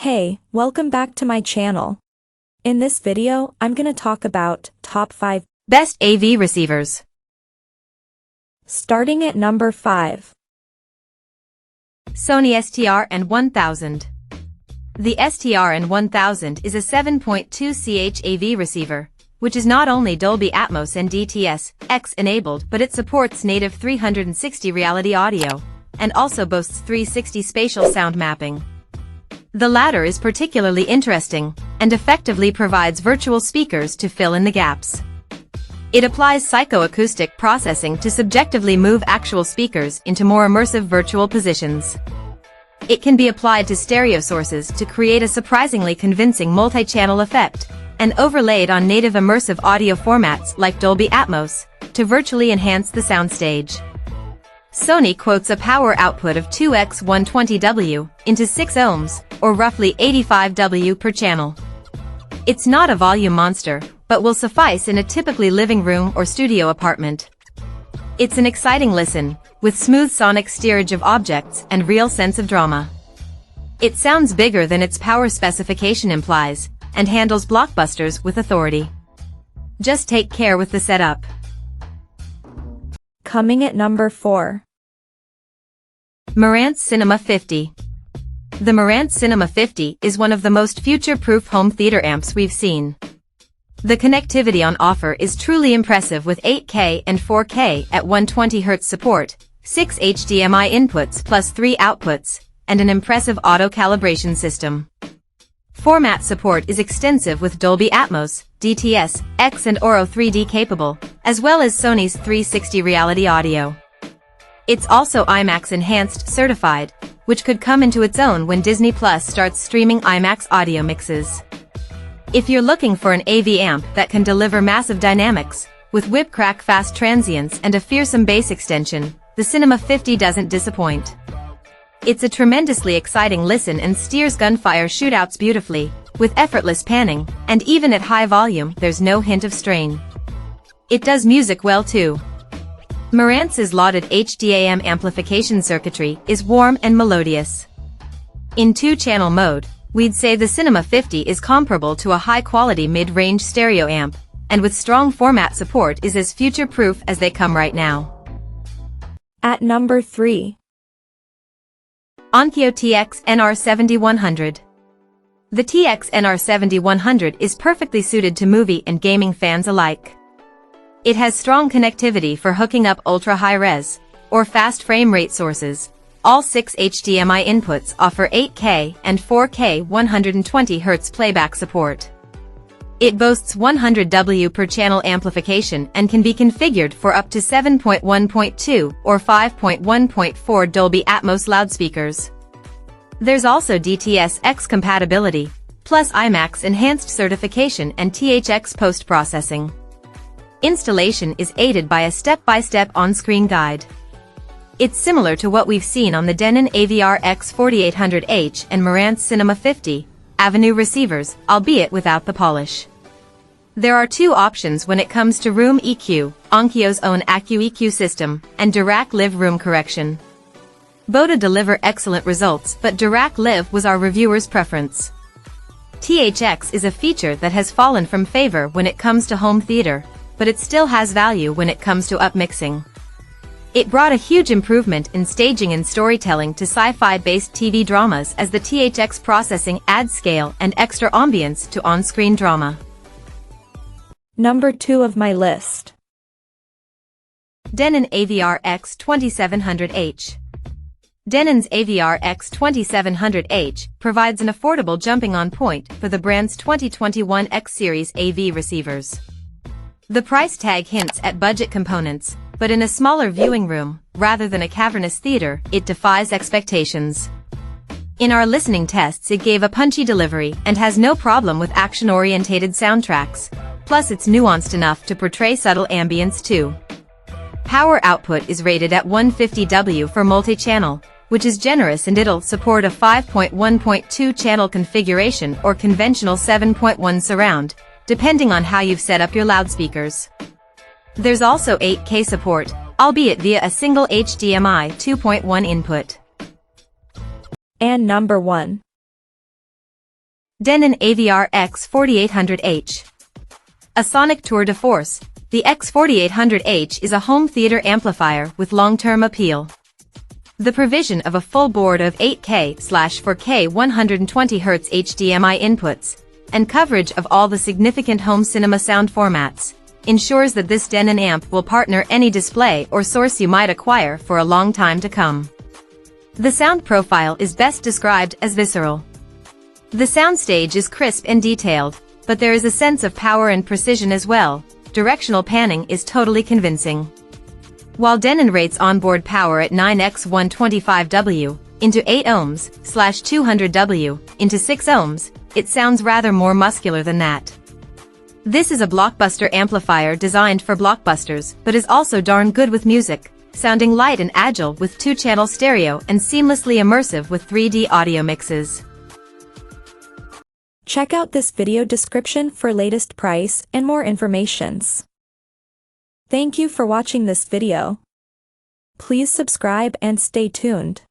Hey, welcome back to my channel. In this video, I'm gonna talk about top 5 best AV receivers. Starting at number 5. Sony STR-N1000. The STR-N1000 is a 7.2 ch AV receiver, which is not only Dolby Atmos and DTS-X enabled, but it supports native 360 reality audio, and also boasts 360 spatial sound mapping. The latter is particularly interesting, and effectively provides virtual speakers to fill in the gaps. It applies psychoacoustic processing to subjectively move actual speakers into more immersive virtual positions. It can be applied to stereo sources to create a surprisingly convincing multi-channel effect, and overlaid on native immersive audio formats like Dolby Atmos, to virtually enhance the soundstage. Sony quotes a power output of 2x120W into 6 ohms, or roughly 85W per channel. It's not a volume monster, but will suffice in a typically living room or studio apartment. It's an exciting listen, with smooth sonic steerage of objects and real sense of drama. It sounds bigger than its power specification implies, and handles blockbusters with authority. Just take care with the setup. Coming at number 4. Marantz Cinema 50. The Marantz Cinema 50 is one of the most future-proof home theater amps we've seen. The connectivity on offer is truly impressive with 8K and 4K at 120Hz support, 6 HDMI inputs plus 3 outputs, and an impressive auto-calibration system. Format support is extensive with Dolby Atmos, DTS-X and Auro 3D capable, as well as Sony's 360 reality audio. It's also IMAX Enhanced certified, which could come into its own when Disney Plus starts streaming IMAX audio mixes. If you're looking for an AV amp that can deliver massive dynamics, with whip-crack fast transients and a fearsome bass extension, the Cinema 50 doesn't disappoint. It's a tremendously exciting listen and steers gunfire shootouts beautifully, with effortless panning, and even at high volume there's no hint of strain. It does music well too. Marantz's lauded HDAM amplification circuitry is warm and melodious. In 2-channel mode, we'd say the Cinema 50 is comparable to a high-quality mid-range stereo amp, and with strong format support is as future-proof as they come right now. At number 3. Onkyo TX-NR7100. The TX-NR7100 is perfectly suited to movie and gaming fans alike. It has strong connectivity for hooking up ultra-high-res, or fast frame rate sources. All 6 HDMI inputs offer 8K and 4K 120Hz playback support. It boasts 100W per channel amplification and can be configured for up to 7.1.2 or 5.1.4 Dolby Atmos loudspeakers. There's also DTS-X compatibility, plus IMAX Enhanced certification and THX post-processing. Installation is aided by a step-by-step on-screen guide. It's similar to what we've seen on the Denon AVR X4800H and Marantz Cinema 50 Avenue receivers, albeit without the polish. There are 2 options when it comes to room EQ, Onkyo's own AccuEQ system, and Dirac Live room correction. Both deliver excellent results, but Dirac Live was our reviewer's preference. THX is a feature that has fallen from favor when it comes to home theater, but it still has value when it comes to upmixing. It brought a huge improvement in staging and storytelling to sci-fi-based TV dramas as the THX processing adds scale and extra ambience to on-screen drama. Number 2 of my list. Denon AVR X2700H. Denon's AVR X2700H provides an affordable jumping-on point for the brand's 2021 X Series AV receivers. The price tag hints at budget components, but in a smaller viewing room, rather than a cavernous theater, it defies expectations. In our listening tests it gave a punchy delivery and has no problem with action-orientated soundtracks, plus it's nuanced enough to portray subtle ambience too. Power output is rated at 150W for multi-channel, which is generous, and it'll support a 5.1.2 channel configuration or conventional 7.1 surround, depending on how you've set up your loudspeakers. There's also 8K support, albeit via a single HDMI 2.1 input. And number 1. Denon AVR X4800H. A sonic tour de force, the X4800H is a home theater amplifier with long-term appeal. The provision of a full board of 8K/4K 120Hz HDMI inputs, and coverage of all the significant home cinema sound formats, ensures that this Denon amp will partner any display or source you might acquire for a long time to come. The sound profile is best described as visceral. The soundstage is crisp and detailed, but there is a sense of power and precision as well. Directional panning is totally convincing. While Denon rates onboard power at 9x125W into 8 ohms/200W into 6 ohms, it sounds rather more muscular than that. This is a blockbuster amplifier designed for blockbusters, but is also darn good with music, sounding light and agile with 2-channel stereo and seamlessly immersive with 3D audio mixes. Check out this video description for latest price and more informations. Thank you for watching this video. Please subscribe and stay tuned.